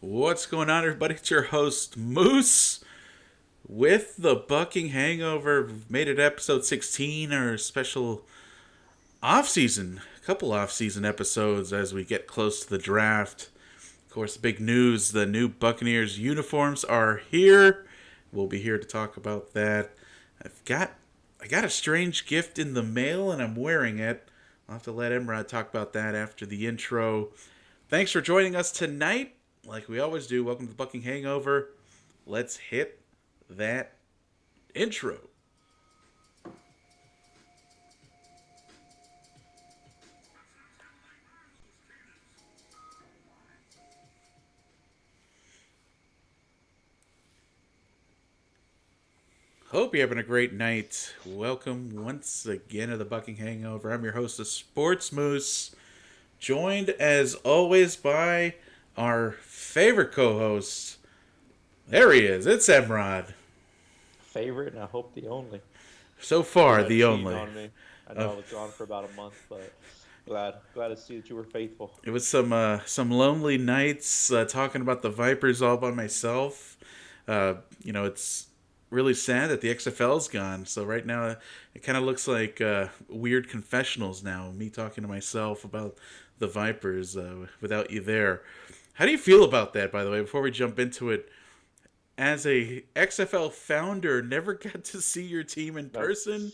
What's going on, everybody? It's your host, Moose, with the Buc'ing Hangover. We've made it episode 16, our special off-season, couple off-season episodes as we get close to the draft. Of course, big news, the new Buccaneers uniforms are here. We'll be here to talk about that. I got a strange gift in the mail, and I'm wearing it. I'll have to let MRod talk about that after the intro. Thanks for joining us tonight. Like we always do, welcome to the Buc'ing Hangover. Let's hit that intro. Hope you're having a great night. Welcome once again to the Buc'ing Hangover. I'm your host, the Sports Moose, joined as always by our favorite co-host. There he is. It's MRod. Favorite, and I hope the only. So far, the only. On me. I know I was gone for about a month, but glad to see that you were faithful. It was some lonely nights talking about the Vipers all by myself. It's really sad that the XFL's gone. So right now, it kind of looks like weird confessionals now. Me talking to myself about the Vipers without you there. How do you feel about that, by the way, before we jump into it? As a XFL founder, never got to see your team in person?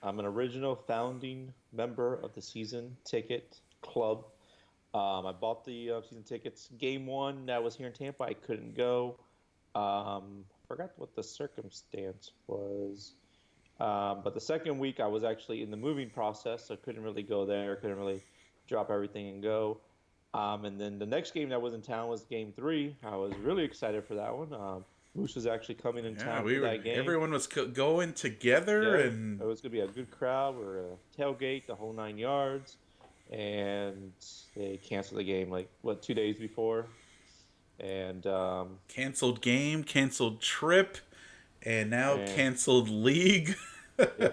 I'm an original founding member of the season ticket club. I bought the season tickets. Game one, that was here in Tampa. I couldn't go. Forgot what the circumstance was. But the second week, I was actually in the moving process, so couldn't really go there. Couldn't really drop everything and go. And then the next game that was in town was Game 3. I was really excited for that one. Moose was actually coming in town for that game. Everyone was going together, yeah, and it was going to be a good crowd. We were a tailgate, the whole 9 yards. And they canceled the game, 2 days before. And canceled game, canceled trip, and now canceled league. Yeah.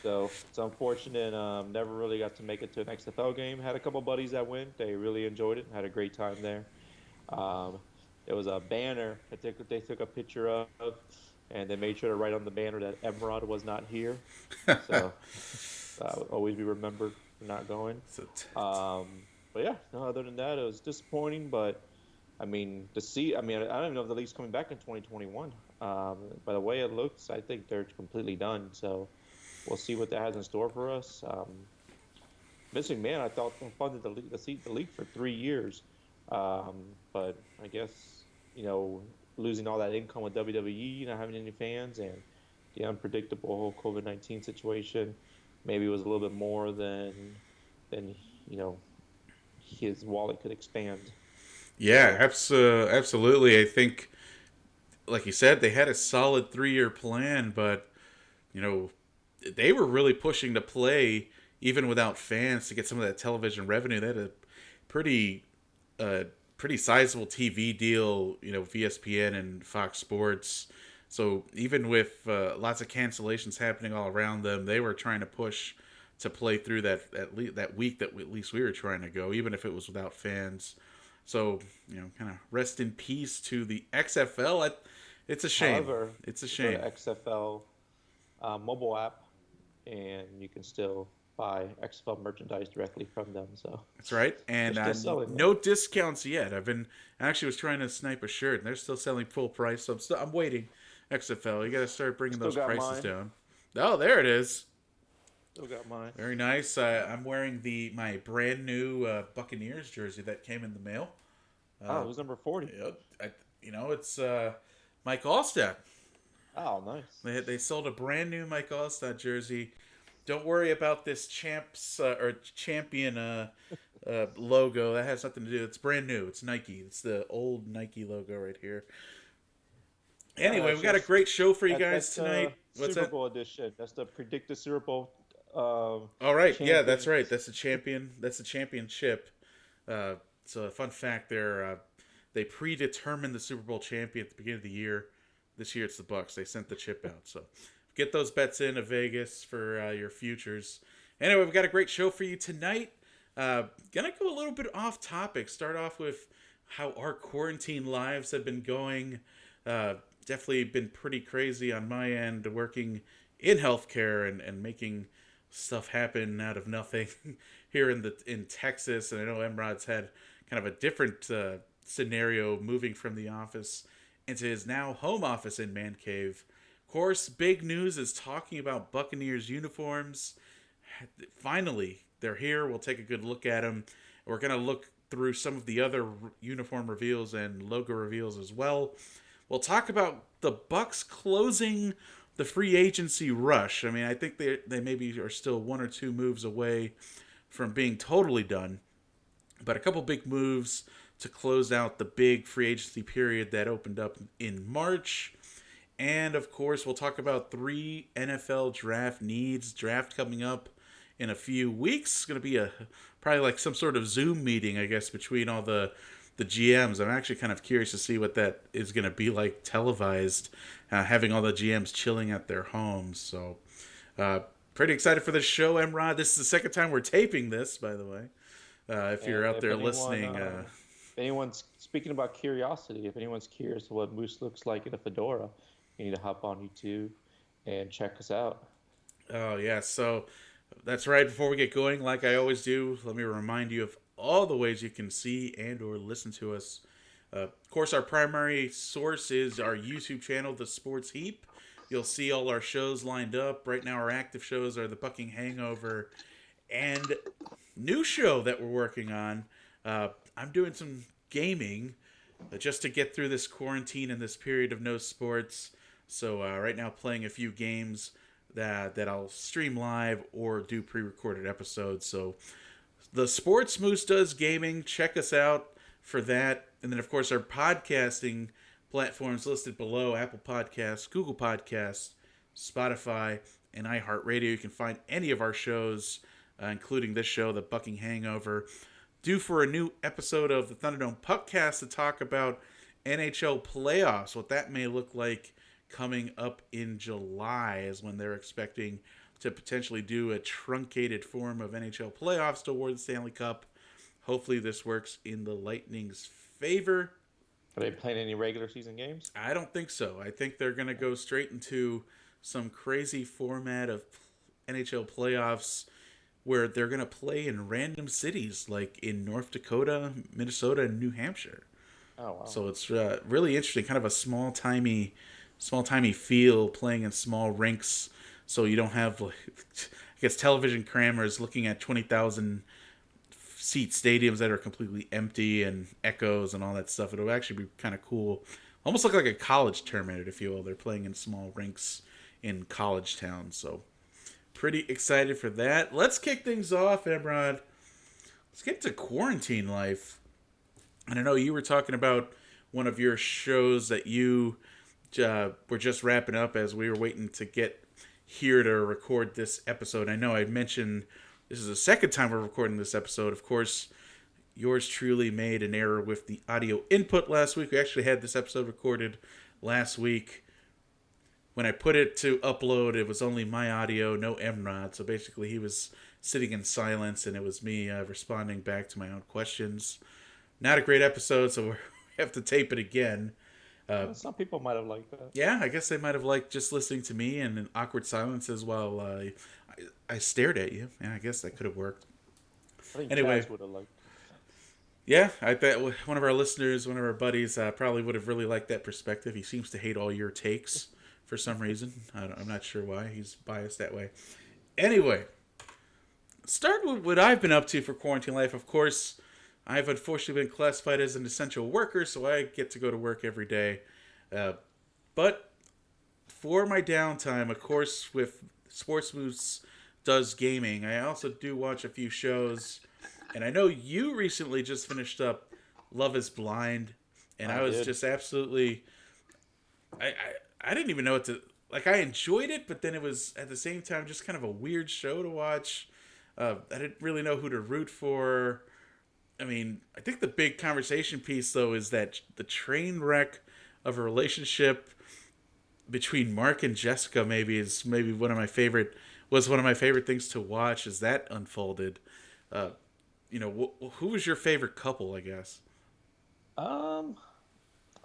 So it's unfortunate. Never really got to make it to an XFL game. Had a couple buddies that went. They really enjoyed it and had a great time there. There was a banner that they took a picture of, and they made sure to write on the banner that MRod was not here. So will always be remembered for not going. But yeah, no, other than that, it was disappointing. But I don't even know if the league's coming back in 2021. By the way it looks, I think they're completely done. So we'll see what that has in store for us. Missing man, I thought funded the league for 3 years, but I guess losing all that income with WWE, not having any fans, and the unpredictable whole COVID-19 situation, maybe it was a little bit more than his wallet could expand. Yeah, absolutely. I think, like you said, they had a solid 3-year plan, but they were really pushing to play even without fans to get some of that television revenue. They had a pretty sizable TV deal, with ESPN and Fox Sports. So even with lots of cancellations happening all around them, they were trying to push to play through that week that at least we were trying to go, even if it was without fans. So, kind of rest in peace to the XFL. It's a shame. However, it's a shame. The XFL mobile app, and you can still buy XFL merchandise directly from them. So that's right, and no discounts yet. I actually was trying to snipe a shirt, and they're still selling full price. So I'm waiting. XFL, you got to start bringing those prices down. Oh, there it is. Still got mine. Very nice. I'm wearing my brand new Buccaneers jersey that came in the mail. It was number 40. It's Mike Allstott. Oh, nice. They sold a brand new Mike Allstott jersey. Don't worry about this champion logo. That has nothing to do. It's brand new. It's Nike. It's the old Nike logo right here. Anyway, we got a great show for you guys tonight. What's Super Bowl edition. That's the Predict the Super Bowl. All right. Yeah, that's right. That's the champion. That's the championship. So a fun fact there. They predetermined the Super Bowl champion at the beginning of the year. This year it's the Bucs. They sent the chip out. So get those bets in Vegas for your futures. Anyway, we've got a great show for you tonight. Gonna go a little bit off topic. Start off with how our quarantine lives have been going. Definitely been pretty crazy on my end, working in healthcare and making stuff happen out of nothing here in Texas. And I know Emrod's had kind of a different scenario moving from the office into his now home office in Man Cave. Of course, big news is talking about Buccaneers uniforms. Finally, they're here. We'll take a good look at them. We're going to look through some of the other uniform reveals and logo reveals as well. We'll talk about the Bucs closing the free agency rush. I mean, I think they maybe are still one or two moves away from being totally done, but a couple big moves to close out the big free agency period that opened up in March. And of course, we'll talk about 3 NFL draft needs. Draft coming up in a few weeks. It's going to be probably like some sort of Zoom meeting, I guess, between all the GMs. I'm actually kind of curious to see what that is going to be like televised, having all the GMs chilling at their homes. So, pretty excited for this show, MRod. This is the second time we're taping this, by the way. If you're out there listening. If anyone's speaking about curiosity, if anyone's curious what Moose looks like in a fedora, you need to hop on YouTube and check us out. Oh, yeah. So that's right. Before we get going, like I always do, let me remind you of all the ways you can see and or listen to us. Of course, our primary source is our YouTube channel, The Sports Heap. You'll see all our shows lined up. Right now, our active shows are the Buc'ing Hangover and new show that we're working on. I'm doing some gaming just to get through this quarantine and this period of no sports. So right now, playing a few games that I'll stream live or do pre-recorded episodes. So the Sports Moose does gaming. Check us out for that. And then, of course, our podcasting platforms listed below: Apple Podcasts, Google Podcasts, Spotify, and iHeartRadio. You can find any of our shows, including this show, The Buc'ing Hangover. Due for a new episode of the Thunderdome Puckcast to talk about NHL playoffs, what that may look like coming up in July is when they're expecting to potentially do a truncated form of NHL playoffs to award the Stanley Cup. Hopefully this works in the Lightning's favor. Are they playing any regular season games? I don't think so. I think they're going to go straight into some crazy format of NHL playoffs where they're going to play in random cities like in North Dakota, Minnesota, and New Hampshire. Oh, wow. So it's really interesting, kind of a small-timey feel, playing in small rinks, so you don't have, like, I guess, television crammers looking at 20,000 seat stadiums that are completely empty and echoes and all that stuff. It'll actually be kind of cool. Almost look like a college tournament, if you will. They're playing in small rinks in college towns, so pretty excited for that. Let's kick things off, Emrod. Let's get to quarantine life. And I know you were talking about one of your shows that you were just wrapping up as we were waiting to get here to record this episode. I know I mentioned this is the second time we're recording this episode. Of course, yours truly made an error with the audio input last week. We actually had this episode recorded last week. When I put it to upload, it was only my audio, no MRod. So basically he was sitting in silence and it was me responding back to my own questions. Not a great episode, so we have to tape it again. Some people might have liked that. Yeah, I guess they might have liked just listening to me and in awkward silences while I stared at you. Yeah, I guess that could have worked. I think Anyway, Chaz would have liked. yeah, I bet one of our listeners, one of our buddies, probably would have really liked that perspective. He seems to hate all your takes for some reason. I'm not sure why. He's biased that way. Anyway, start with what I've been up to for quarantine life. Of course, I've unfortunately been classified as an essential worker, so I get to go to work every day. But for my downtime, of course, with Sports Moose does gaming, I also do watch a few shows. And I know you recently just finished up Love is Blind, and I was did. just absolutely... I didn't even know what to... Like, I enjoyed it, but then it was, at the same time, just kind of a weird show to watch. I didn't really know who to root for. I mean, I think the big conversation piece, though, is that the train wreck of a relationship between Mark and Jessica was one of my favorite things to watch as that unfolded. Who was your favorite couple, I guess? Um,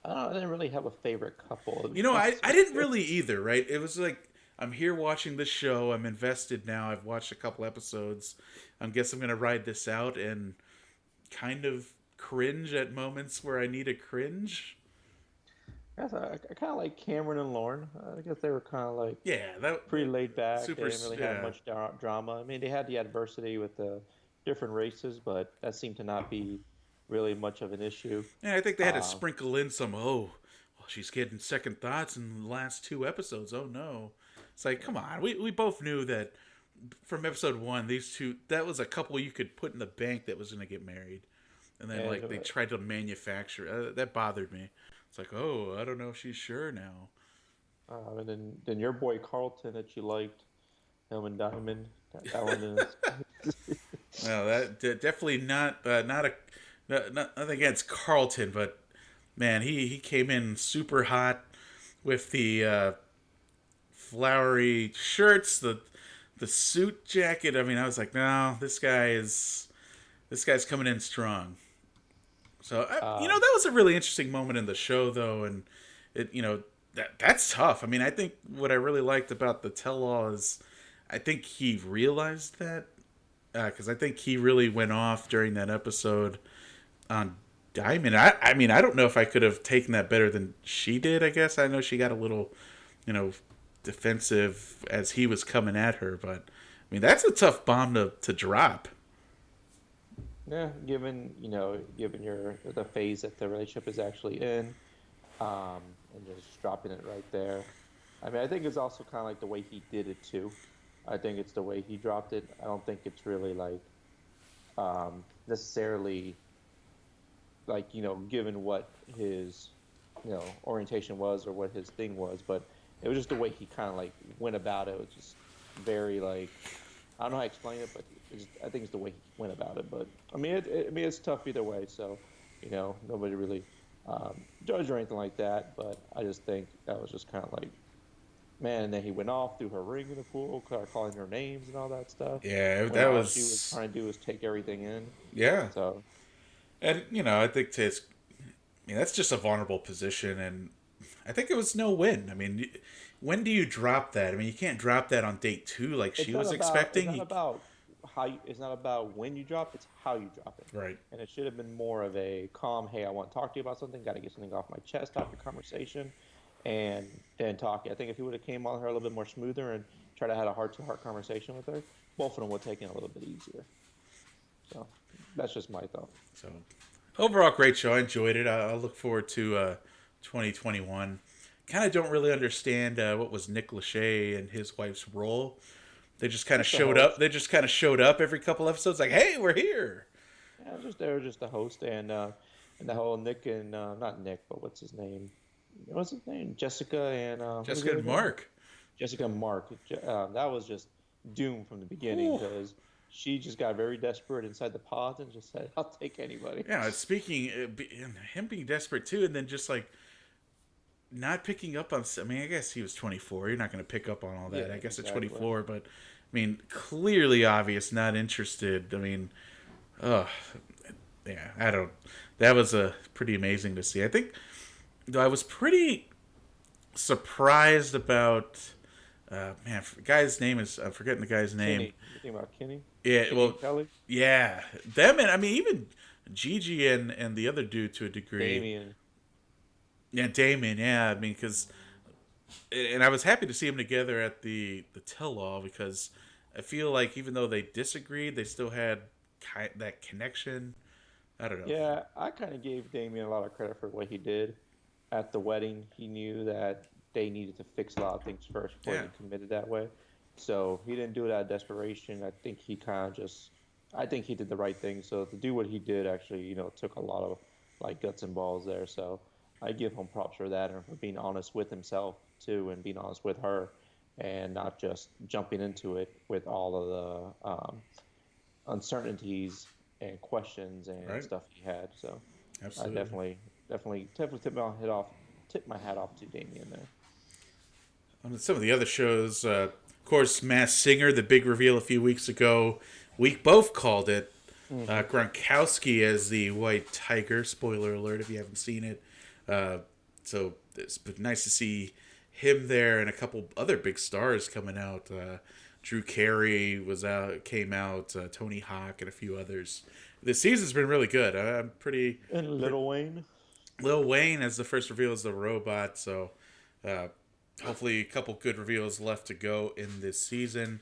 I didn't really have a favorite couple, to be You know, I, honest I with didn't you. really either, right? It was like, I'm here watching this show. I'm invested now. I've watched a couple episodes. I guess I'm going to ride this out and kind of cringe at moments where I need a cringe. I kind of like Cameron and Lauren. I guess they were kind of like Yeah, that pretty laid back. They super, didn't really have yeah. much drama. I mean, they had the adversity with the different races, but that seemed to not be really much of an issue. Yeah, I think they had to Uh, sprinkle in some, oh, well, she's getting second thoughts in the last two episodes. Oh, no. It's like, come on. We both knew that from episode one, these two, that was a couple you could put in the bank that was going to get married. And then, and like, they tried to manufacture. That bothered me. It's like, oh, I don't know if she's sure now. and then your boy Carlton that you liked, him and Diamond, that one is. Well, definitely not a nothing against Carlton, but man, he came in super hot with the flowery shirts, the suit jacket. I mean, I was like, no, this guy's coming in strong. So Um, that was a really interesting moment in the show, though, and that's tough. I mean, I think what I really liked about the tell-all is, I think he realized that because I think he really went off during that episode on Diamond. I mean, I don't know if I could have taken that better than she did. I guess I know she got a little, you know, defensive as he was coming at her, but I mean that's a tough bomb to drop. yeah, given your the phase that the relationship is actually in, and just dropping it right there. I mean, I think it's also kind of like the way he did it too. I think it's the way he dropped it. I don't think it's really like necessarily like given what his orientation was or what his thing was, but it was just the way he kind of like went about it. It was just very like I don't know how to explain it, but I think it's the way he went about it. But I mean, I mean, it's tough either way. So nobody really judged or anything like that. But I just think that was just kind of like man. And then he went off, threw her ring in the pool, started calling her names and all that stuff. Yeah, When that all she was was trying to do was take everything in. yeah, So and I think that's just a vulnerable position, and I think it was no win. I mean, when do you drop that? I mean, you can't drop that on date two like she was it's expecting. not about it's not about when you drop, it's how you drop it. Right. And it should have been more of a calm, hey, I want to talk to you about something, got to get something off my chest, have a conversation, and then talk. I think if he would have came on her a little bit more smoother and tried to have a heart-to-heart conversation with her, both of them would have taken it a little bit easier. So that's just my thought. So overall, great show. I enjoyed it. I look forward to 2021. Kind of don't really understand what was Nick Lachey and his wife's role. They just kind of Just the showed up. host. They just kind of showed up every couple episodes, like, "Hey, we're here." Yeah, just they were just the host and the whole Nick and not Nick, but what's his name? What's his name? Jessica and what was the Jessica other and guy? Mark. Jessica and Mark. That was just doomed from the beginning Ooh. because she just got very desperate inside the pod and just said, "I'll take anybody." Yeah, speaking and him being desperate too, and then just like not picking up on. I mean, I guess he was 24. You're not going to pick up on all that. I Yeah, guess at exactly. 24, but I mean, clearly obvious, not interested. I mean, oh, yeah, I don't. That was pretty amazing to see. I think though I was pretty surprised about. Man, guy's name is I'm forgetting the guy's name. Kenny, you think about Kenny? Yeah, Kenny and well, Kelly? yeah, them and I mean even Gigi and the other dude to a degree. Damien. Yeah, Damon. Yeah, I mean because and I was happy to see them together at the tell-all because I feel like even though they disagreed, they still had that connection. I don't know. Yeah, I kind of gave Damien a lot of credit for what he did at the wedding. He knew that they needed to fix a lot of things first before Yeah, they committed that way. So he didn't do it out of desperation. I think he kind of just, I think he did the right thing. So to do what he did actually, took a lot of like guts and balls there. So I give him props for that and for being honest with himself too and being honest with her and not just jumping into it with all of the uncertainties and questions and right. stuff he had. So I Absolutely. definitely tip my hat off to Damien there. Some of the other shows, of course, Mass Singer, the big reveal a few weeks ago. We both called it. Hmm. Gronkowski as the White Tiger. Spoiler alert if you haven't seen it. Uh, so it's been nice to see him there, and a couple other big stars coming out. Drew Carey came out. Tony Hawk and a few others. This season's been really good. I'm And Little Wayne. Lil Wayne as the first reveal as the robot. So uh, hopefully a couple good reveals left to go in this season.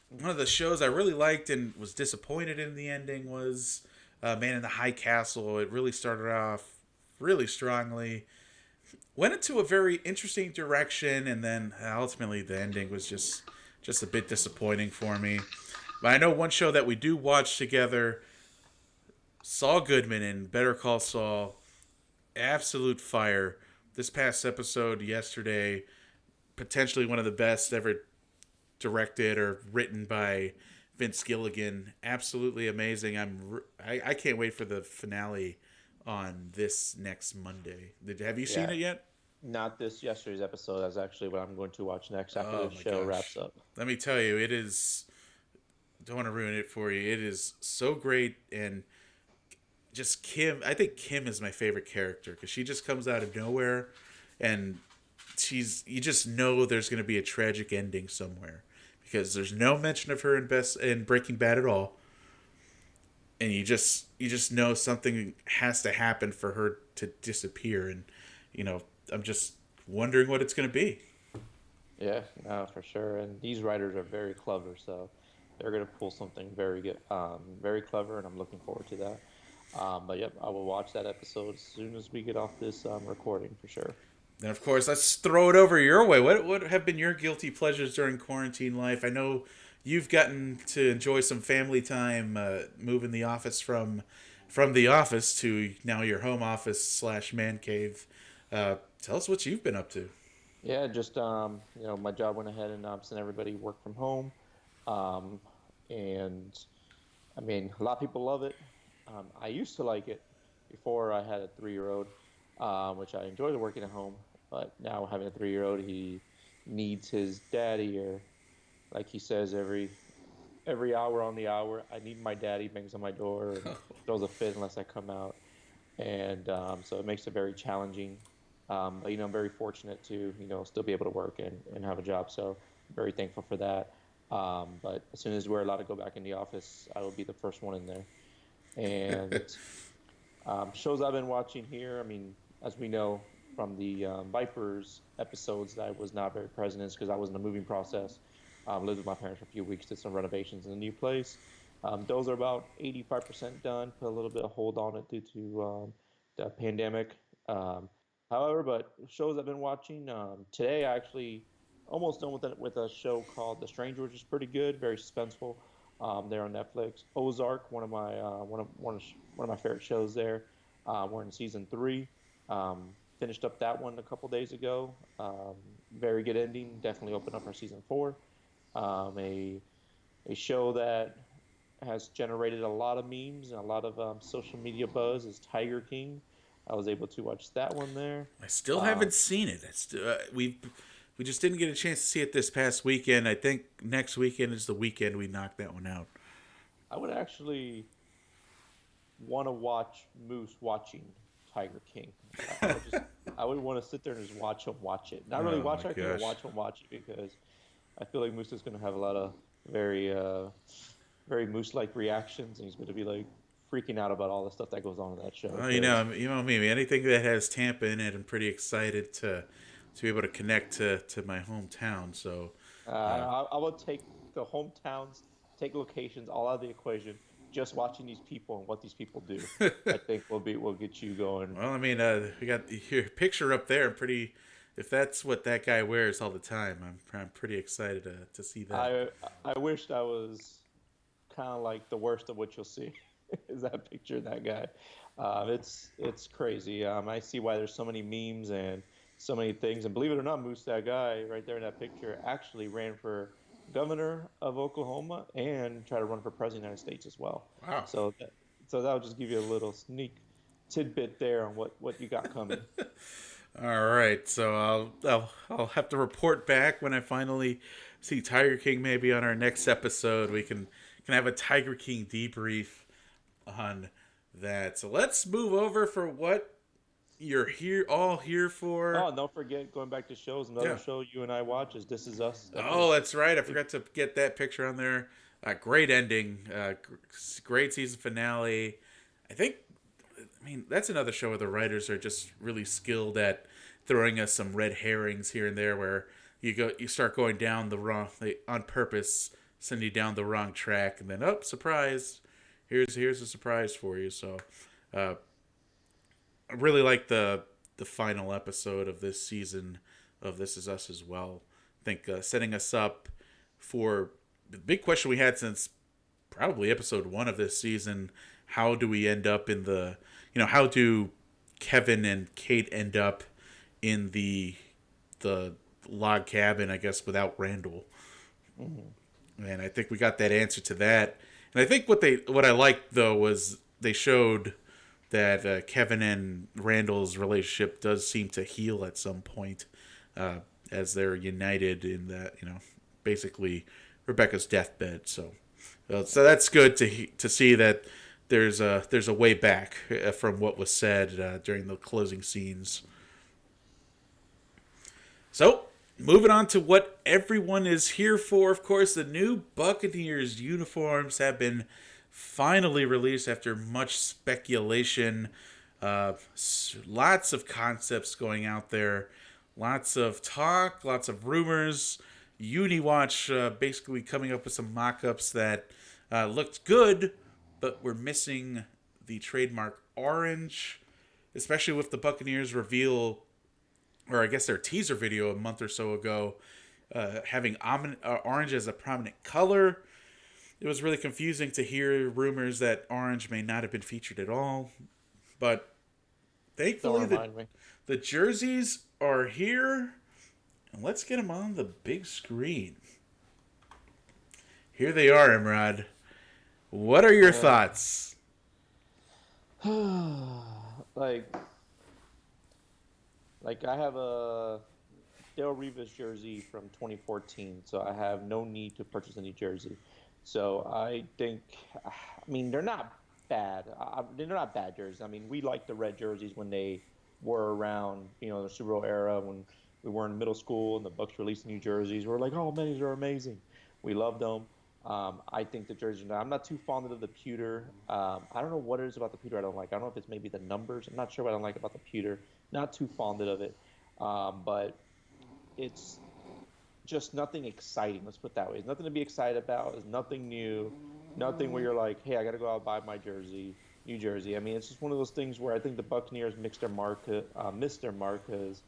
One of the shows I really liked and was disappointed in the ending was Man in the High Castle. It really started off really strongly, went into a very interesting direction, and then ultimately the ending was just a bit disappointing for me. But I know one show that we do watch together, Saul Goodman in Better Call Saul, absolute fire. This past episode yesterday, potentially one of the best ever directed or written by Vince Gilligan. Absolutely amazing. I can't wait for the finale on this next Monday. Have you seen Yeah, it yet? not this yesterday's episode. That's actually what I'm going to watch next after Oh this my show wraps gosh. up. Let me tell you, it is. Don't want to ruin it for you. It is so great, and just Kim. I think Kim is my favorite character because she just comes out of nowhere, and you just know there's going to be a tragic ending somewhere because there's no mention of her in Breaking Bad at all, and you just know something has to happen for her to disappear, and you know I'm just wondering what it's going to be. Yeah, no, for sure. And these writers are very clever, so they're going to pull something very good, very clever, and I'm looking forward to that. But yep, I will watch that episode as soon as we get off this recording for sure. And of course, let's throw it over your way. What have been your guilty pleasures during quarantine life? I know you've gotten to enjoy some family time, moving the office from the office to now your home office slash man cave. Tell us what you've been up to. Yeah, just my job went ahead and sent everybody work from home, um, and I mean, a lot of people love it. I used to like it before I had a 3-year-old, which I enjoyed working at home. But now having a 3-year-old, he needs his daddy, or like he says every hour on the hour, I need my daddy. Bangs on my door and throws a fit unless I come out, and so it makes it very challenging. But I'm very fortunate to still be able to work and have a job. So very thankful for that. But as soon as we're allowed to go back in the office, I will be the first one in there. And shows I've been watching here, I mean, as we know from the Vipers episodes that I was not very present in because I was in the moving process. Lived with my parents for a few weeks, did some renovations in the new place. Those are about 85% done. Put a little bit of hold on it due to the pandemic. Um, However, but shows I've been watching today, I actually almost done with a show called The Stranger, which is pretty good, very suspenseful. There on Netflix. Ozark, one of my favorite shows there. We're in season 3. Finished up that one a couple days ago. Very good ending. Definitely open up for season 4. A show that has generated a lot of memes and a lot of social media buzz is Tiger King. I was able to watch that one there. I still Um, haven't seen it. We just didn't get a chance to see it this past weekend. I think next weekend is the weekend we knock that one out. I would actually want to watch Moose watching Tiger King. I would want to sit there and just watch him watch it. Not really Oh watch my Tiger King, but gosh. watch him watch it because I feel like Moose is going to have a lot of very very Moose-like reactions, and he's going to be like freaking out about all the stuff that goes on in that show. Well, Because you know me. Anything that has Tampa in it, I'm pretty excited to be able to connect to my hometown. So, uh, I would take the hometowns, take locations all out of the equation. Just watching these people and what these people do, I think will get you going. well, I mean, we got your picture up there. Pretty. If that's what that guy wears all the time, I'm pretty excited to see that. I I wished I was kind of like the worst of what you'll see is that picture of that guy. It's crazy. I see why there's so many memes and so many things. And believe it or not, Moose, that guy right there in that picture, actually ran for governor of Oklahoma and tried to run for president of the United States as well. Wow. So so that'll just give you a little sneak tidbit there on what you got coming. All right, so I'll have to report back when I finally see Tiger King. Maybe on our next episode, we can have a Tiger King debrief. on that. So let's move over for what you're here for. Oh, and don't forget, going back to shows, another Yeah. show you and I watch is This Is Us. Oh, Definitely. that's right. I forgot to get that picture on there. Great ending. Great season finale. I think. I mean, that's another show where the writers are just really skilled at throwing us some red herrings here and there, where you start going down the wrong, they on purpose send you down the wrong track, and then oh, surprise, here's a surprise for you. So, uh, I really like the final episode of this season of This Is Us as well. I think setting us up for the big question we had since probably episode 1 of this season. How do we end up in the, how do Kevin and Kate end up in the log cabin, I guess, without Randall? Hmm. And I think we got that answer to that. And I think what I liked though was they showed that Kevin and Randall's relationship does seem to heal at some point, uh, as they're united in that, basically Rebecca's deathbed. So that's good to see that there's a way back from what was said during the closing scenes. So, moving on to what everyone is here for, of course, the new Buccaneers uniforms have been finally released after much speculation. Lots of concepts going out there, lots of talk, lots of rumors. Uniwatch basically coming up with some mock ups that looked good, but were missing the trademark orange, especially with the Buccaneers reveal, or I guess their teaser video a month or so ago, having orange as a prominent color. It was really confusing to hear rumors that orange may not have been featured at all. But Don't thankfully, remind me. the jerseys are here. And let's get them on the big screen. Here they are, MRod. What are your Uh, thoughts? like, like I have a Dale Rivas jersey from 2014, so I have no need to purchase any jersey. So I think, I mean, they're not bad. They're not bad jerseys. I mean, we liked the red jerseys when they were around, the Super Bowl era when we were in middle school and the Bucks released new jerseys. We are like, oh man, these are amazing. We loved them. I think the jerseys. I'm not too fond of the pewter. I don't know what it is about the pewter I don't like. I don't know if it's maybe the numbers. I'm not sure what I don't like about the pewter. Not too fond of it. But it's just nothing exciting. Let's put it that way. There's nothing to be excited about. There's nothing new. Nothing where you're like, hey, I got to go out and buy my jersey, new jersey. I mean, it's just one of those things where I think the Buccaneers missed their mark because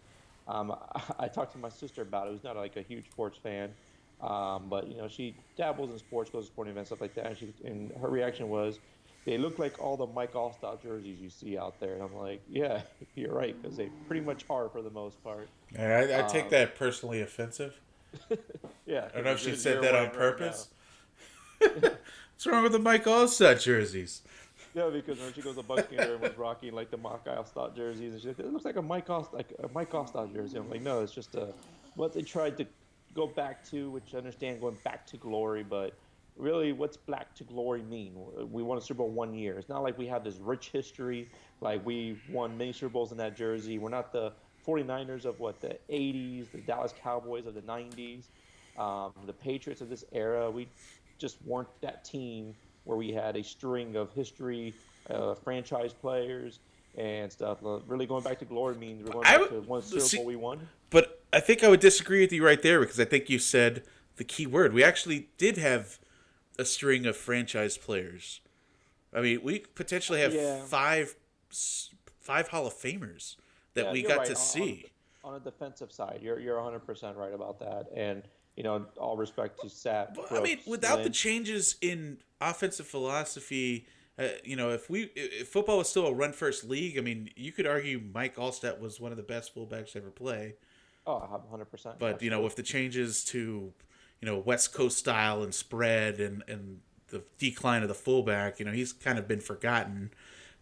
I talked to my sister about it. Who's not like a huge sports fan, but she dabbles in sports, goes to sporting events, stuff like that. And her reaction was, they look like all the Mike Allstott jerseys you see out there. And I'm like, yeah, you're right, because they pretty much are for the most part. And I take Um, that personally offensive. yeah, I don't because know the if she jerseys said you're that on wearing right now. purpose. What's wrong with the Mike Allstott jerseys? Yeah, because when she goes to Bucks game, everyone's rocking like the Mike Allstott jerseys, and she's like, "It looks like a Mike Allstott jersey." I'm like, "No, it's just what they tried to go back to, which I understand going back to glory, but really, what's back to glory mean? We won a Super Bowl 1 year. It's not like we have this rich history, like we won many Super Bowls in that jersey. We're not the 49ers of what the 80s, the Dallas Cowboys of the 90s, the Patriots of this era. We just weren't that team where we had a string of history, franchise players and stuff. Really going back to glory means we're going I back to one would Super see, Bowl we won. but I think I would disagree with you right there because I think you said the key word. We actually did have a string of franchise players. I mean, we potentially have Yeah, five Hall of Famers that yeah, we you're got right. to see. On a defensive side, you're 100% right about that. And all respect to Sapp, Well, I mean, Brooks, without the Lynch. changes in offensive philosophy, if football was still a run first league, I mean, you could argue Mike Allstott was one of the best fullbacks to ever play. Oh, 100%, But with absolutely. the changes to West Coast style and spread and the decline of the fullback, he's kind of been forgotten.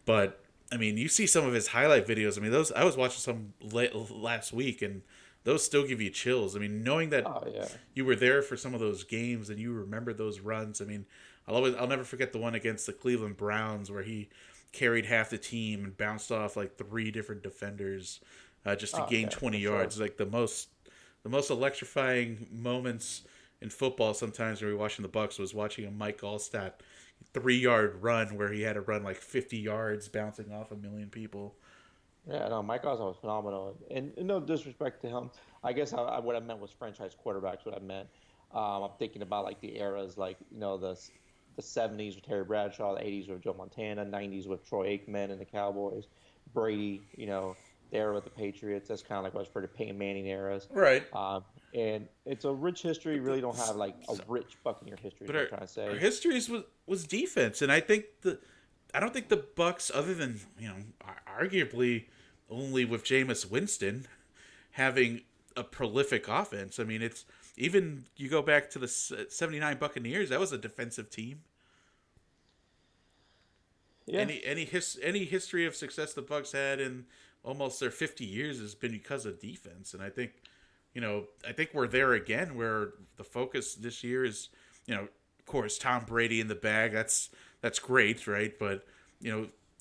But I mean, you see some of his highlight videos. I mean, those I was watching some last week, and those still give you chills. I mean, knowing that Oh yeah, you were there for some of those games and you remember those runs. I mean, I'll never forget the one against the Cleveland Browns where he carried half the team and bounced off like three different defenders just to Oh gain yeah, 20 for yards. sure. Like the most electrifying moments in football sometimes when we were watching the Bucs was watching a Mike Allstott 3 yard run where he had to run like 50 yards bouncing off a million people. Yeah, no, Mike Osborne was phenomenal, and no disrespect to him. I guess what I meant was franchise quarterbacks. What I meant, I'm thinking about like the eras, like the '70s with Terry Bradshaw, the '80s with Joe Montana, '90s with Troy Aikman and the Cowboys, Brady. The era with the Patriots. That's kind of like what was for the Peyton Manning eras. Right. Um, and it's a rich history. You But the really don't have like a rich Buccaneer history. Is but what I'm trying to our say. histories was defense, and I don't think the Bucks, other than arguably only with Jameis Winston having a prolific offense. I mean, it's even you go back to the '79 Buccaneers. That was a defensive team. Yeah, Any history of success the Bucks had in almost their 50 years has been because of defense, and I think we're there again where the focus this year is, of course, Tom Brady in the bag. That's great, right? But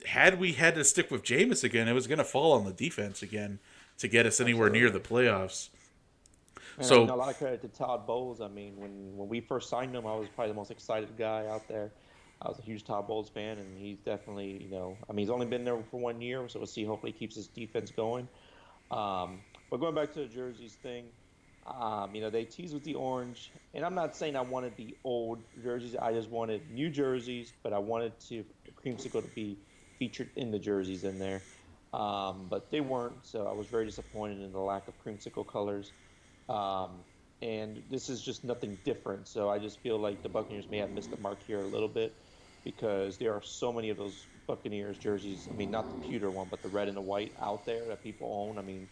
had we had to stick with Jameis again, it was going to fall on the defense again to get us anywhere near absolutely. the playoffs. And So, a lot of credit to Todd Bowles. I mean, when we first signed him, I was probably the most excited guy out there. I was a huge Todd Bowles fan, and he's definitely, I mean, he's only been there for 1 year, so we'll see. Hopefully, he keeps his defense going. But going back to the jerseys thing, they tease with the orange, and I'm not saying I wanted the old jerseys. I just wanted new jerseys, but I wanted creamsicle to be featured in the jerseys in there. But they weren't, so I was very disappointed in the lack of creamsicle colors. Um, and this is just nothing different. So I just feel like the Buccaneers may have missed the mark here a little bit because there are so many of those Buccaneers jerseys. I mean, not the pewter one, but the red and the white out there that people own. I mean,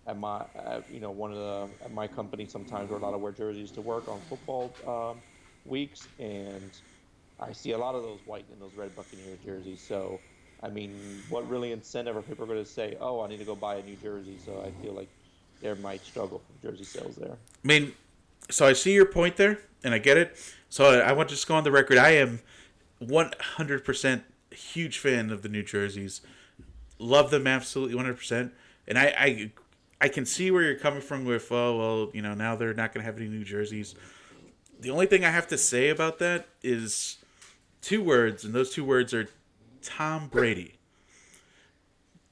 at my company, sometimes we're allowed to wear jerseys to work on football weeks, and I see a lot of those white and those red Buccaneers jerseys. So, I mean, what really incentive are people going to say, "Oh, I need to go buy a new jersey"? So I feel like there might struggle from jersey sales there. I mean, so I see your point there, and I get it. So I want to just go on the record. I am 100% huge fan of the New Jerseys. Love them absolutely 100%. And I can see where you're coming from with, oh, well, now they're not going to have any New Jerseys. The only thing I have to say about that is two words, and those two words are Tom Brady.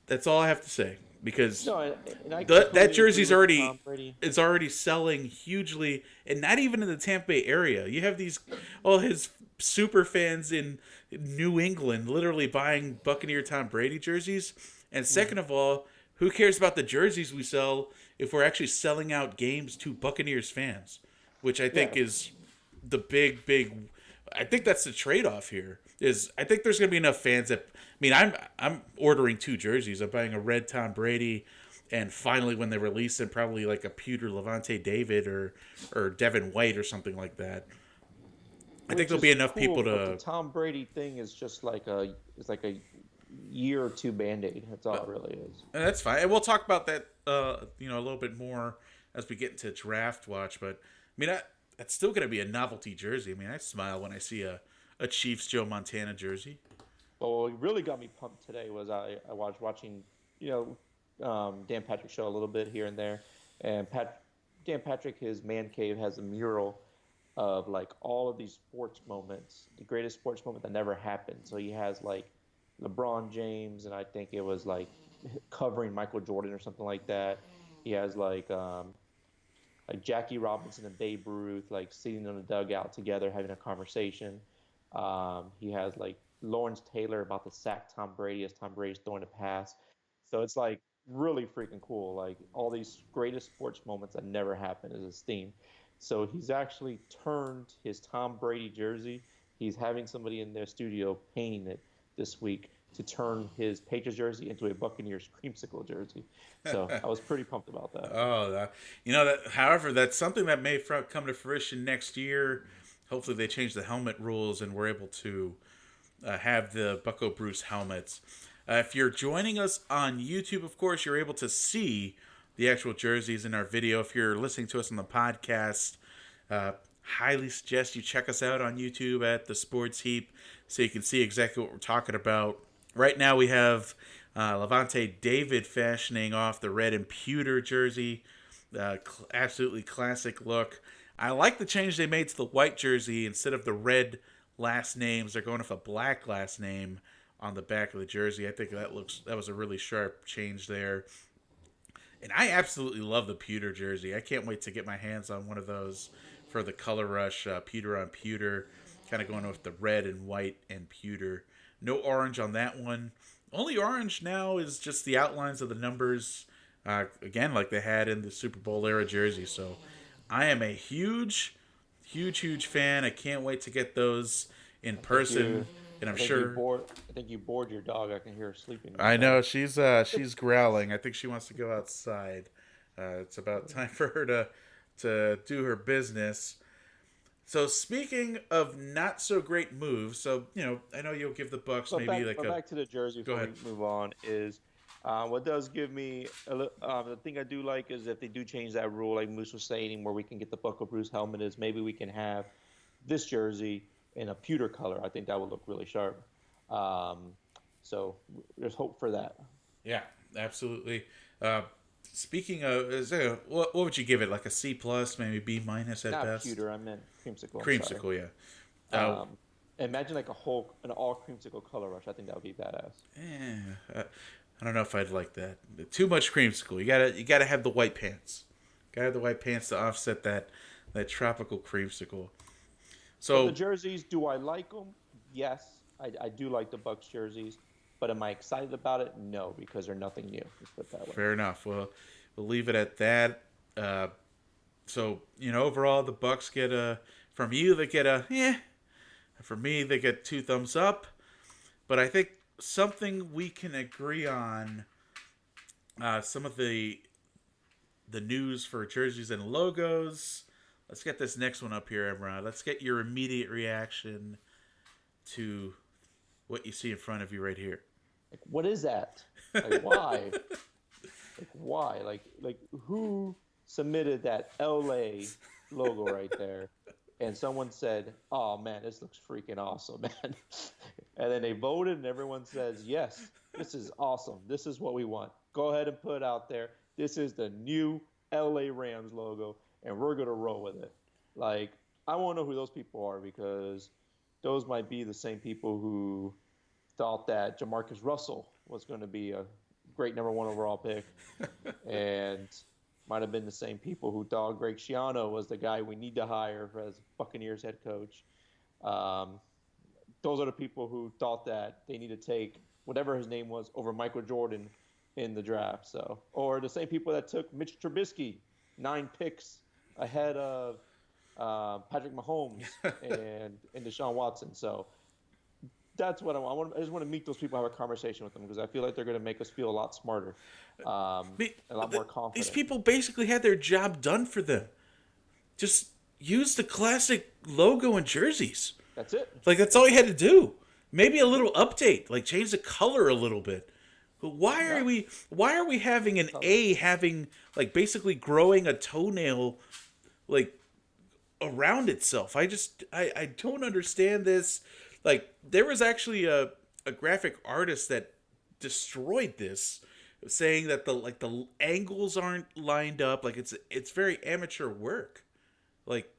That's all I have to say because No, and I that completely agree jersey's with the already Tom Brady. is already selling hugely, and not even in the Tampa Bay area. You have all his super fans in New England literally buying Buccaneer Tom Brady jerseys. And second Mhm. of all, who cares about the jerseys we sell if we're actually selling out games to Buccaneers fans, which I think Yeah, is the big. I think that's the trade off here. Is I think there's going to be enough fans that. I mean, I'm ordering two jerseys. I'm buying a red Tom Brady, and finally when they release it, probably like a pewter Levante David or Devin White or something like that. I think which there'll be is enough people cool, but the to. Tom Brady thing is just like a year or two band-aid. That's all it really is. And that's fine. And we'll talk about that, a little bit more as we get into draft watch. But I mean, that's still going to be a novelty jersey. I mean, I smile when I see a Chiefs Joe Montana jersey. But what really got me pumped today was I was watching, Dan Patrick show a little bit here and there, and Dan Patrick, his man cave has a mural of like all of these sports moments, the greatest sports moment that never happened. So he has like LeBron James, and I think it was like covering Michael Jordan or something like that. He has like Jackie Robinson and Babe Ruth like sitting on a dugout together having a conversation. He has like Lawrence Taylor about to sack Tom Brady as Tom Brady's throwing a pass. So it's like really freaking cool. Like all these greatest sports moments that never happened is his theme. So he's actually turned his Tom Brady jersey. He's having somebody in their studio painting it this week to turn his Patriots jersey into a Buccaneers creamsicle jersey. So I was pretty pumped about that. Oh, that. However, that's something that may come to fruition next year. Hopefully, they change the helmet rules and we're able to have the Bucko Bruce helmets. If you're joining us on YouTube, of course, you're able to see the actual jerseys in our video. If you're listening to us on the podcast, highly suggest you check us out on YouTube at The Sports Heap so you can see exactly what we're talking about. Right now we have Levante David fashioning off the red and pewter jersey. Absolutely classic look. I like the change they made to the white jersey. Instead of the red last names, they're going with a black last name on the back of the jersey. I think that was a really sharp change there. And I absolutely love the pewter jersey. I can't wait to get my hands on one of those for the color rush, pewter on pewter, kind of going with the red and white and pewter. No orange on that one. Only orange now is just the outlines of the numbers, again, like they had in the Super Bowl era jersey. So I am a huge fan. I can't wait to get those in person. And I'm sure. I think you bored your dog. I can hear her sleeping. I know she's growling. I think she wants to go outside. It's about time for her to do her business. So speaking of not so great moves, so I know you'll give the Bucs maybe back to the jersey before we move on is what does give me the thing I do like is if they do change that rule, like Moose was saying, where we can get the Bucko Bruce helmet, is maybe we can have this jersey in a pewter color. I think that would look really sharp. So there's hope for that. Yeah, absolutely. Speaking of, what would you give it? Like a C plus, maybe B minus at Not best? Not pewter. I meant creamsicle. Creamsicle, yeah. Imagine like an all creamsicle color rush. I think that would be badass. I don't know if I'd like that. Too much creamsicle. You gotta have the white pants. Gotta have the white pants to offset that tropical creamsicle. So but the jerseys, do I like them? Yes, I do like the Bucs jerseys. But am I excited about it? No, because they're nothing new. Let's put it that way. Fair enough. Well, we'll leave it at that. So overall, the Bucs get from you. They get a From me, they get 2 thumbs up. But I think something we can agree on. Some of the news for jerseys and logos. Let's get this next one up here, MRod. Let's get your immediate reaction to what you see in front of you right here. Like, what is that? Like, why? Like, why? Like, who submitted that LA logo right there? And someone said, "Oh man, this looks freaking awesome, man." And then they voted, and everyone says, "Yes, this is awesome. This is what we want. Go ahead and put it out there. This is the new LA Rams logo, and we're gonna roll with it." Like, I want to know who those people are, because those might be the same people who thought that Jamarcus Russell was going to be a great number 1 overall pick, and might have been the same people who thought Greg Schiano was the guy we need to hire as Buccaneers head coach. Those are the people who thought that they need to take whatever his name was over Michael Jordan in the draft. So, or the same people that took Mitch Trubisky 9 picks ahead of Patrick Mahomes and Deshaun Watson. So that's what I want. I just want to meet those people, have a conversation with them, because I feel like they're going to make us feel a lot smarter, a lot more confident. These people basically had their job done for them. Just use the classic logo and jerseys. That's it. Like, that's all you had to do. Maybe a little update, like change the color a little bit. But why are we having an A having, like, basically growing a toenail, like, around itself? I don't understand this. Like, there was actually a graphic artist that destroyed this, saying that the angles aren't lined up. Like, it's very amateur work. Like,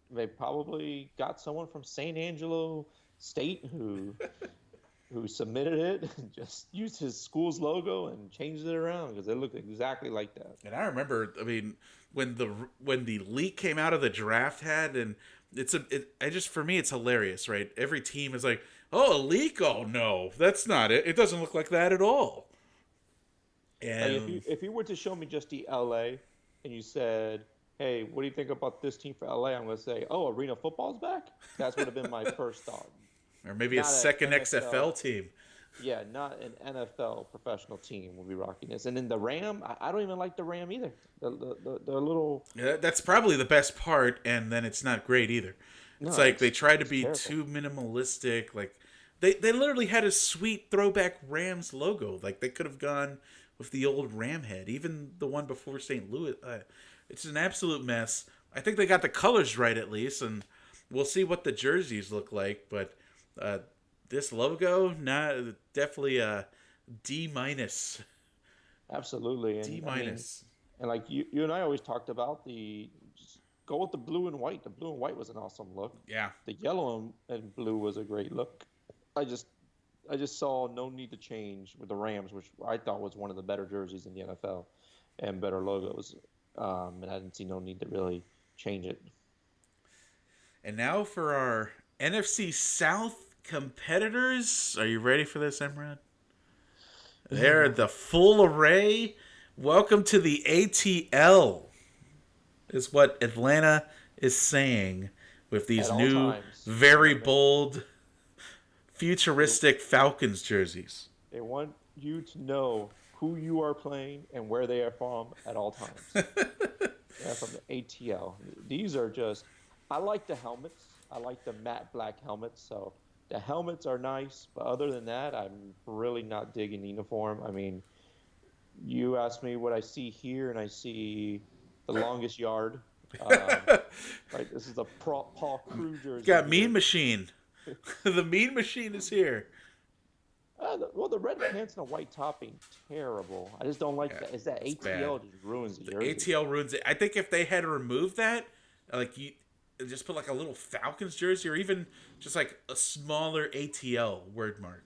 they probably got someone from San Angelo State who submitted it and just used his school's logo and changed it around, because it looked exactly like that. And I remember, I mean, when the leak came out of the draft head, and for me, it's hilarious, right? Every team is like, "Oh, a leak? Oh no, that's not it. It doesn't look like that at all." And like, if you were to show me just the LA and you said, "Hey, what do you think about this team for LA?" I'm going to say, "Oh, Arena Football's back." That would have been my first thought. Or maybe not a second XFL team. Yeah, not an NFL professional team will be rocking this. And then the Ram, I don't even like the Ram either. The little... Yeah, that's probably the best part, and then it's not great either. It's like they try to be terrible. Too minimalistic. Like, they literally had a sweet throwback Rams logo. Like, they could have gone with the old Ram head. Even the one before St. Louis. It's an absolute mess. I think they got the colors right at least, and we'll see what the jerseys look like. But uh, this logo, definitely a D minus. Absolutely, D and I mean, minus. and like you and I always talked about the just go with the blue and white. The blue and white was an awesome look. Yeah. The yellow and blue was a great look. I just I just saw no need to change with the Rams, which I thought was one of the better jerseys in the NFL and better logos. And I didn't see no need to really change it. And now for our NFC South competitors. Are you ready for this, MRod? They're the full array. Welcome to the ATL, is what Atlanta is saying with At these all new, times, they very want to make bold, they futuristic Falcons jerseys. they want you to know who you are playing and where they are from at all times. They're from the ATL. These are just, I like the helmets. I like the matte black helmets. So the helmets are nice, but other than that, I'm really not digging the uniform. I mean, you ask me what I see here, and I see the longest yard. Um, right, this is a Paul Crew jersey Got Mean here. Machine. The Mean Machine is here. Well, the red pants and a white topping, terrible. I just don't like Yeah, that. Is that it's bad. ATL just ruins the The jersey? ATL ruins it. I think if they had removed that, like you just put like a little Falcons jersey or even just like a smaller ATL word mark.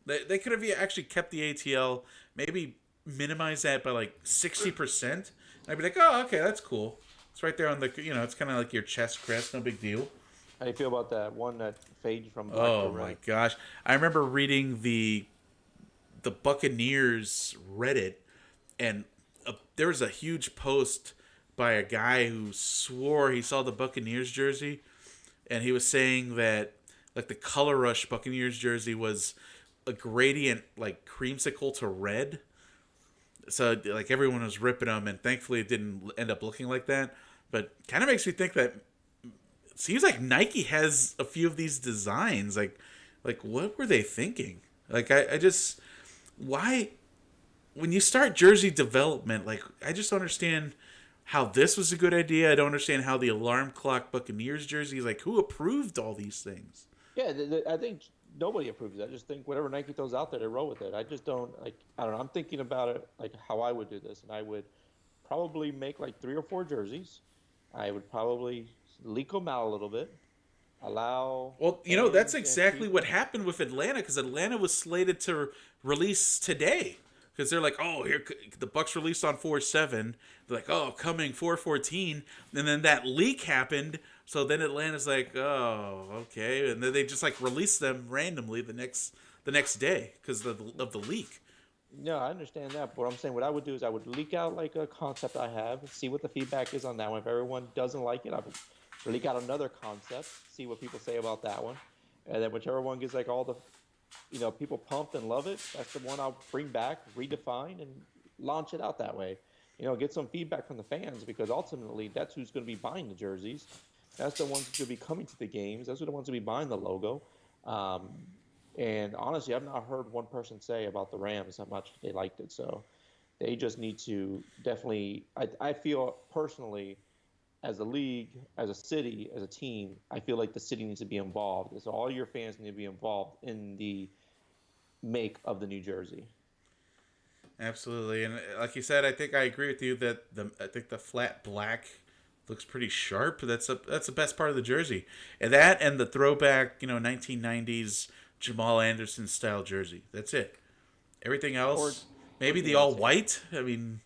They could have actually kept the ATL, maybe minimize that by like 60%. I'd be like, oh, okay, that's cool. It's right there on the, it's kind of like your chest crest, no big deal. How do you feel about that one that fades from black to Oh my red? gosh. I remember reading the Buccaneers Reddit, and there was a huge post by a guy who swore he saw the Buccaneers jersey, and he was saying that like the Color Rush Buccaneers jersey was a gradient like creamsicle to red. So like everyone was ripping them, and thankfully it didn't end up looking like that. But kind of makes me think that it seems like Nike has a few of these designs. Like what were they thinking? Like I just why when you start jersey development, like I just don't understand how this was a good idea. I don't understand how the alarm clock Buccaneers jersey, like who approved all these things? Yeah, I think nobody approves that. I just think whatever Nike throws out there, they roll with it. I just don't like. I don't know. I'm thinking about it like how I would do this, and I would probably make like 3 or 4 jerseys. I would probably leak them out a little bit, allow Well, that's fans and exactly what people. happened with Atlanta because Atlanta was slated to release today because they're like, oh, here the Bucks released on 4/7. They're like, oh, coming 4/14, and then that leak happened. So then Atlanta's like, oh, okay, and then they just like released them randomly the next day because of the leak. No, I understand that. But what I'm saying, what I would do is I would leak out like a concept I have, see what the feedback is on that one. If everyone doesn't like it, I would leak out another concept, see what people say about that one, and then whichever one gets like all the, people pumped and love it, that's the one I'll bring back, redefine, and launch it out that way. Get some feedback from the fans because ultimately that's who's going to be buying the jerseys. That's the ones who's going to be coming to the games. Those are the ones who will be buying the logo. Um, and honestly, I've not heard one person say about the Rams how much they liked it. So they just need to definitely. I feel personally, as a league, as a city, as a team, I feel like the city needs to be involved. So all your fans need to be involved in the make of the New Jersey. Absolutely, and like you said, I think I agree with you that I think the flat black looks pretty sharp. That's the best part of the jersey, and that and the throwback, 1990s Jamal Anderson style jersey. That's it. Everything Or else, or maybe the Deion all Sanders. white. I mean,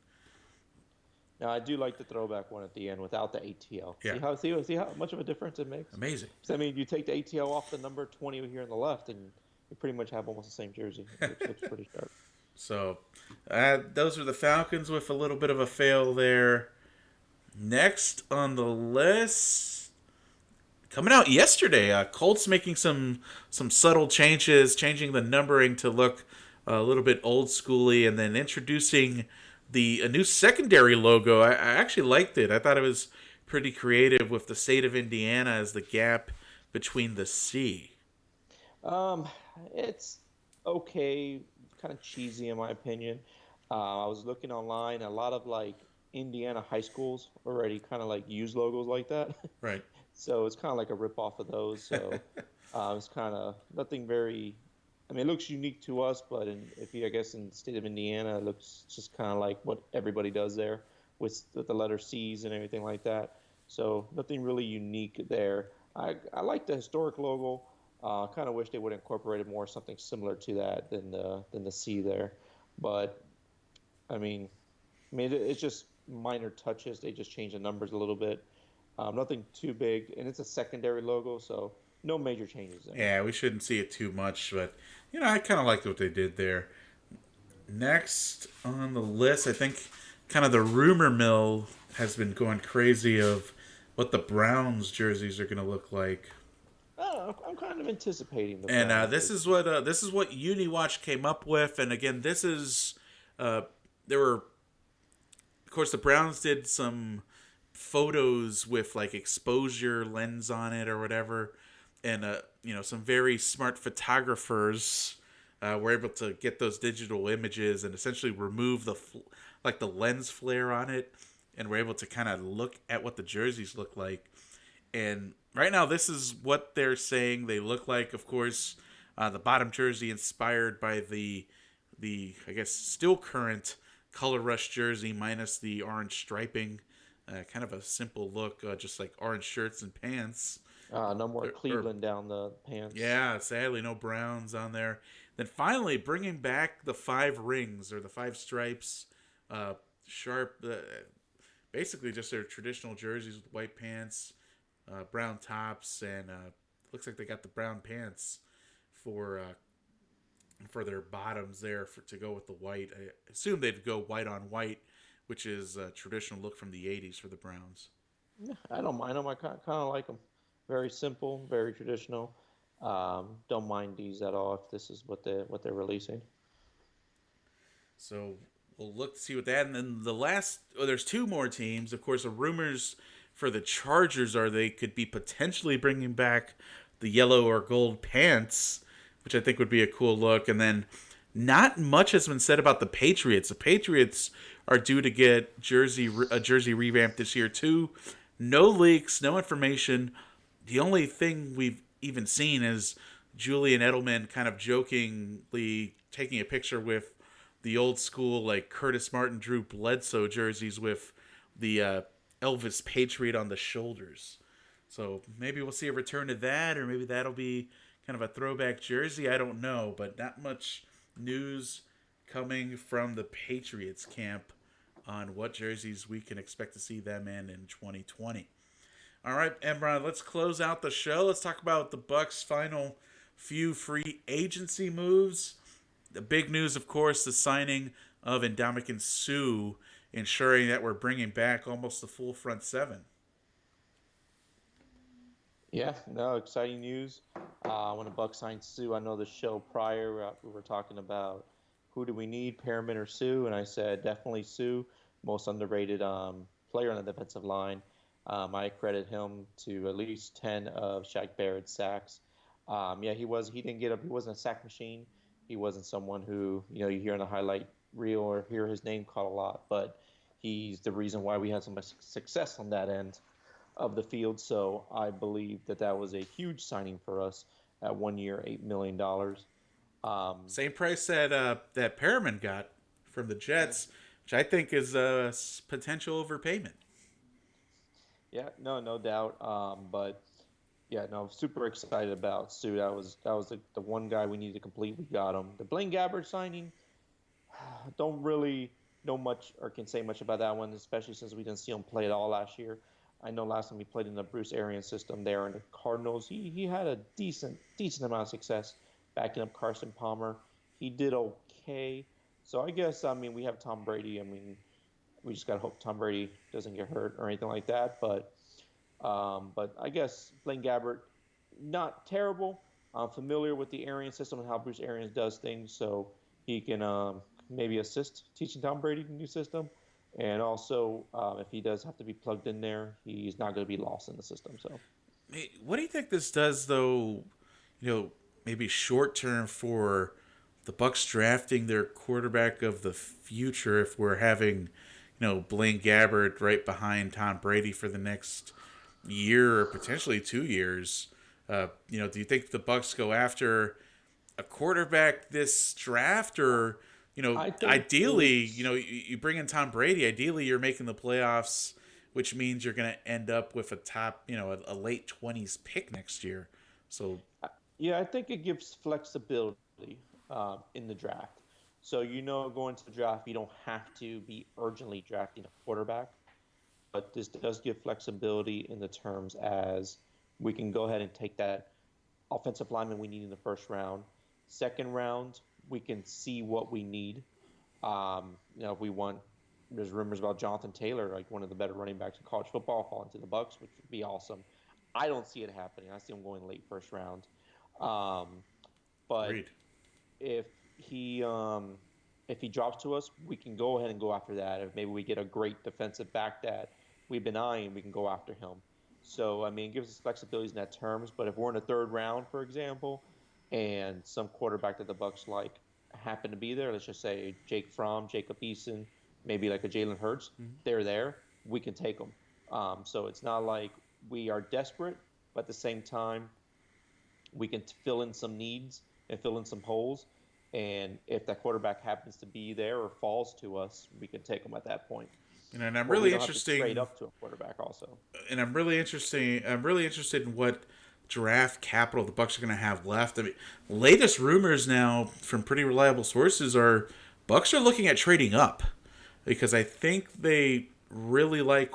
Now I do like the throwback one at the end without the ATL. yeah, See how much of a difference it makes. amazing. 'Cause, I mean, you take the ATL off the number 20 here on the left, and you pretty much have almost the same jersey, which looks pretty sharp. So, those are the Falcons with a little bit of a fail there. Next on the list, coming out yesterday, Colts making some subtle changes, changing the numbering to look a little bit old schooly, and then introducing a new secondary logo. I actually liked it. I thought it was pretty creative with the state of Indiana as the gap between the C. Um, it's okay, kind of cheesy in my opinion. I was looking online, a lot of like Indiana high schools already kind of like use logos like that. Right. So it's kind of like a rip off of those. So it's kind of nothing very. I mean, it looks unique to us, but if you, I guess, in the state of Indiana, it looks just kind of like what everybody does there with the letter C's and everything like that. So nothing really unique there. I like the historic logo. Kind of wish they would incorporate more something similar to that than the C there. But I mean, it's just minor touches. They just change the numbers a little bit. Nothing too big, and it's a secondary logo, so no major changes there. Yeah, we shouldn't see it too much, but I kind of liked what they did there. Next on the list, I think kind of the rumor mill has been going crazy of what the Browns jerseys are going to look like. I'm kind of anticipating the And Browns this is jersey. what UniWatch came up with. And again, this is there were, of course, the Browns did some photos with like exposure lens on it or whatever, and some very smart photographers were able to get those digital images and essentially remove like the lens flare on it, and were able to kind of look at what the jerseys look like. And right now, this is what they're saying they look like. Of course, the bottom jersey inspired by the I guess still current Color Rush jersey minus the orange striping. Kind of a simple look, just like orange shirts and pants. No more Or Cleveland down the pants. yeah, sadly no Browns on there. Then finally bringing back the five rings or the five stripes, sharp. Basically just their traditional jerseys with white pants, brown tops, and looks like they got the brown pants for their bottoms there to go with the white. I assume they'd go white on white, which is a traditional look from the '80s for the Browns. Yeah, I don't mind them. I kind of like them. Very simple, very traditional. Don't mind these at all if this is what they're releasing. So we'll look to see what that. And then the last, there's two more teams. Of course, the rumors for the Chargers are they could be potentially bringing back the yellow or gold pants, which I think would be a cool look. And then not much has been said about the Patriots. The Patriots are due to get a jersey revamp this year too. No leaks, no information. The only thing we've even seen is Julian Edelman kind of jokingly taking a picture with the old school like Curtis Martin, Drew Bledsoe jerseys with the Elvis Patriot on the shoulders. So maybe we'll see a return to that, or maybe that'll be kind of a throwback jersey. I don't know, but not much news coming from the Patriots camp on what jerseys we can expect to see them in 2020. All right, Emron, let's close out the show. Let's talk about the Bucs' final few free agency moves. The big news, of course, the signing of Ndamukong Suh, ensuring that we're bringing back almost the full front seven. Yeah, no, exciting news. When the Bucks signed Sue, I know the show prior we were talking about who do we need, Perriman or Sue, and I said definitely Sue, most underrated player on the defensive line. I credit him to at least 10 of Shaq Barrett's sacks. Yeah, he didn't get up. He wasn't a sack machine. He wasn't someone who you hear in the highlight reel or hear his name called a lot, but he's the reason why we had so much success on that end of the field. So I believe that was a huge signing for us at 1 year, $8 million. Same price that Perriman got from the Jets, which I think is a potential overpayment. Yeah, no, no doubt. But yeah, no, super excited about Sue. That was the one guy we needed to complete. We got him. The Blaine Gabbert signing, don't really know much or can say much about that one, especially since we didn't see him play at all last year. I know last time he played in the Bruce Arians system there in the Cardinals, he had a decent amount of success backing up Carson Palmer. He did okay. So I guess we have Tom Brady. We just gotta hope Tom Brady doesn't get hurt or anything like that. But I guess Blaine Gabbert, not terrible. I'm familiar with the Arians system and how Bruce Arians does things, so he can maybe assist teaching Tom Brady the new system. And also, if he does have to be plugged in there, he's not going to be lost in the system. So, Hey, what do you think this does, though? Maybe short term for the Bucs drafting their quarterback of the future if we're having, Blaine Gabbert right behind Tom Brady for the next year or potentially 2 years. Do you think the Bucs go after a quarterback this draft, or I think ideally, it's you bring in Tom Brady. Ideally, you're making the playoffs, which means you're going to end up with a top, a late 20s pick next year. So yeah, I think it gives flexibility in the draft. So going to the draft, you don't have to be urgently drafting a quarterback, but this does give flexibility in the terms as we can go ahead and take that offensive lineman we need in the first round. Second round, we can see what we need. If we want, there's rumors about Jonathan Taylor, like one of the better running backs in college football, falling to the Bucs, which would be awesome. I don't see it happening. I see him going late first round. Um, but agreed. if he um, if he drops to us, we can go ahead and go after that. If maybe we get a great defensive back that we've been eyeing, we can go after him. So I mean, it gives us flexibilities in that terms. But if we're in the third round, for example, and some quarterback that the Bucs like happen to be there, let's just say Jake Fromm, Jacob Eason, maybe like a Jalen Hurts, they're there. We can take them. So it's not like we are desperate, but at the same time, we can fill in some needs and fill in some holes. And if that quarterback happens to be there or falls to us, we can take them at that point. And I'm But we really don't have to trade interesting up to a quarterback also. I'm really interesting. I'm really interested in what draft capital the Bucs are going to have left. I mean, latest rumors now from pretty reliable sources are Bucs are looking at trading up because I think they really like.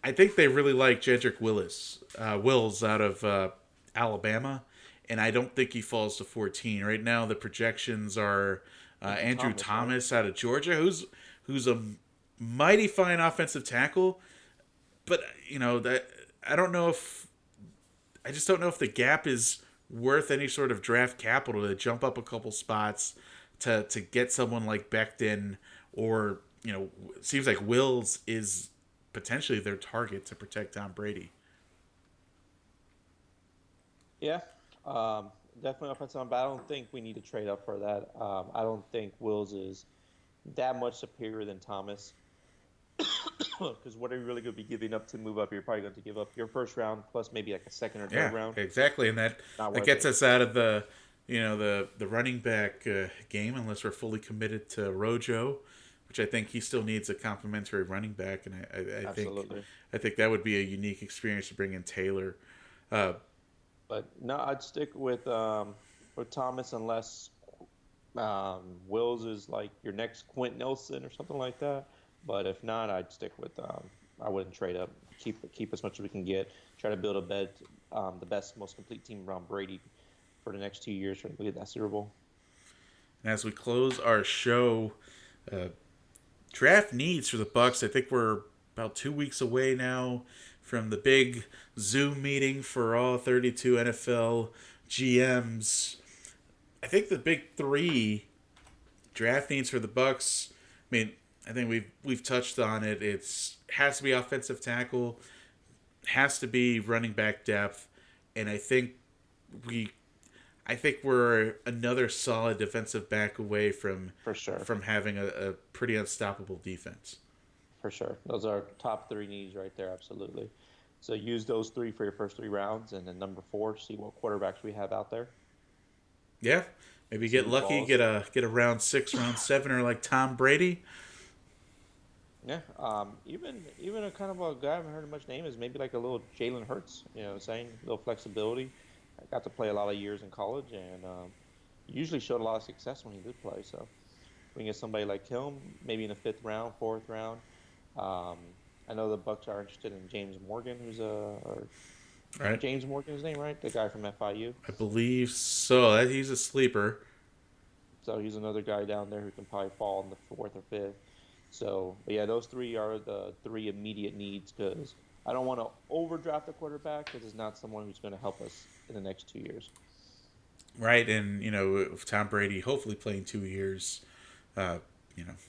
I think they really like Jedrick Wills out of Alabama, and I don't think he falls to 14 right now. The projections are Andrew Right? Thomas out of Georgia, who's a mighty fine offensive tackle, but that I don't know if I just don't know if the gap is worth any sort of draft capital to jump up a couple spots to get someone like Becton, or it seems like Wills is potentially their target to protect Tom Brady. Yeah, definitely offensive, but I don't think we need to trade up for that. I don't think Wills is that much superior than Thomas. Because what are you really going to be giving up to move up? You're probably going to give up your first round plus maybe like a second or third Yeah, round. exactly, and Not that worth gets it. us out of the running back game unless we're fully committed to Rojo, which I think he still needs a complimentary running back, and Absolutely. I think that would be a unique experience to bring in Taylor. Uh, But no, I'd stick with Thomas unless Wills is like your next Quint Nelson or something like that. But if not, I'd stick with I wouldn't trade up. Keep as much as we can get. Try to build the best, most complete team around Brady for the next 2 years. Trying to get that Super Bowl. and as we close our show, uh, draft needs for the Bucs. I think we're about 2 weeks away now from the big Zoom meeting for all 32 NFL GMs. I think the big three draft needs for the Bucs. I mean, I think we've touched on it. It's has to be offensive tackle, has to be running back depth, and we I think we're another solid defensive back away For sure. from having a pretty unstoppable defense. For sure. Those are top three needs right there. Absolutely. So use those three for your first 3 rounds, and then number four, see what quarterbacks we have out there. Yeah, maybe See get who lucky, falls. get a round 6, round 7, or like Tom Brady. Yeah. Even a kind of a guy I haven't heard much name is maybe like a little Jalen Hurts. You know, what I'm saying a little flexibility. I got to play a lot of years in college, and usually showed a lot of success when he did play. So we can get somebody like him, maybe in the fifth round, fourth round. I know the Bucks are interested in James Morgan, or Right, James Morgan, his name, right? The guy from FIU. I believe so. He's a sleeper. So he's another guy down there who can probably fall in the fourth or fifth. So, but yeah, those three are the three immediate needs because I don't want to overdraft a quarterback because it's not someone who's going to help us in the next 2 years. Right, and with Tom Brady hopefully playing 2 years, uh,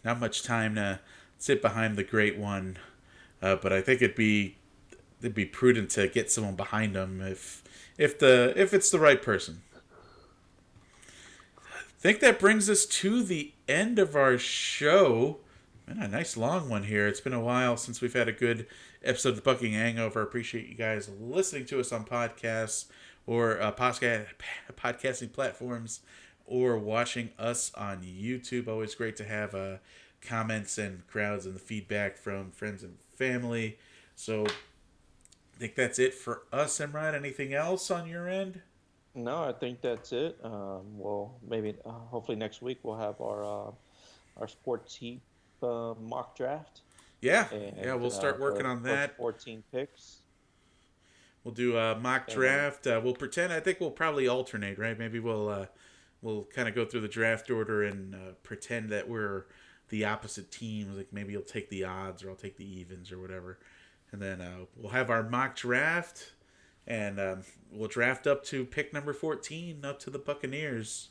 not much time to sit behind the great one. But I think it'd be prudent to get someone behind him if it's the right person. I think that brings us to the end of our show. And a nice long one here. It's been a while since we've had a good episode of the Bucking Hangover. Appreciate you guys listening to us on podcasts or podcasting platforms or watching us on YouTube. Always great to have comments and crowds and the feedback from friends and family. So I think that's it for us, Emrod. Anything else on your end? No, I think that's it. Well, maybe hopefully next week we'll have our sports heap mock draft Yeah, yeah, and we'll start for working on for that. 14 picks. We'll do a mock And then draft. We'll pretend. I think we'll probably alternate, right? Maybe we'll kind of go through the draft order and pretend that we're the opposite teams. Like maybe you'll take the odds or I'll take the evens or whatever, and then we'll have our mock draft, and we'll draft up to pick number 14, up to the Buccaneers.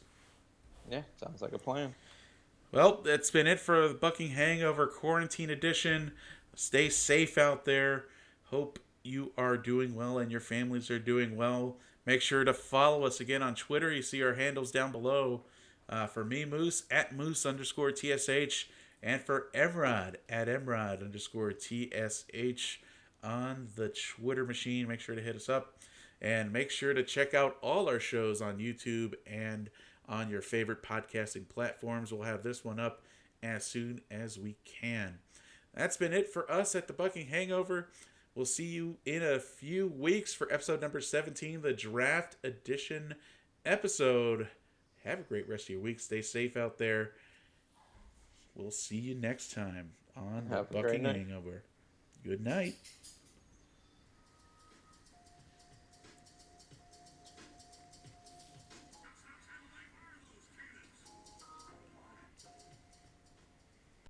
yeah, sounds like a plan. Well, that's been it for the Bucking Hangover Quarantine Edition. Stay safe out there. Hope you are doing well and your families are doing well. Make sure to follow us again on Twitter. You see our handles down below. For me, Moose, at Moose underscore TSH. And for Emrod, at Emrod underscore TSH on the Twitter machine. Make sure to hit us up. And make sure to check out all our shows on YouTube and on your favorite podcasting platforms. We'll have this one up as soon as we can. That's been it for us at the Bucking Hangover. We'll see you in a few weeks for episode number 17, the draft edition episode. Have a great rest of your week. Stay safe out there. We'll see you next time on the Have a great Bucking night. Hangover. Good night.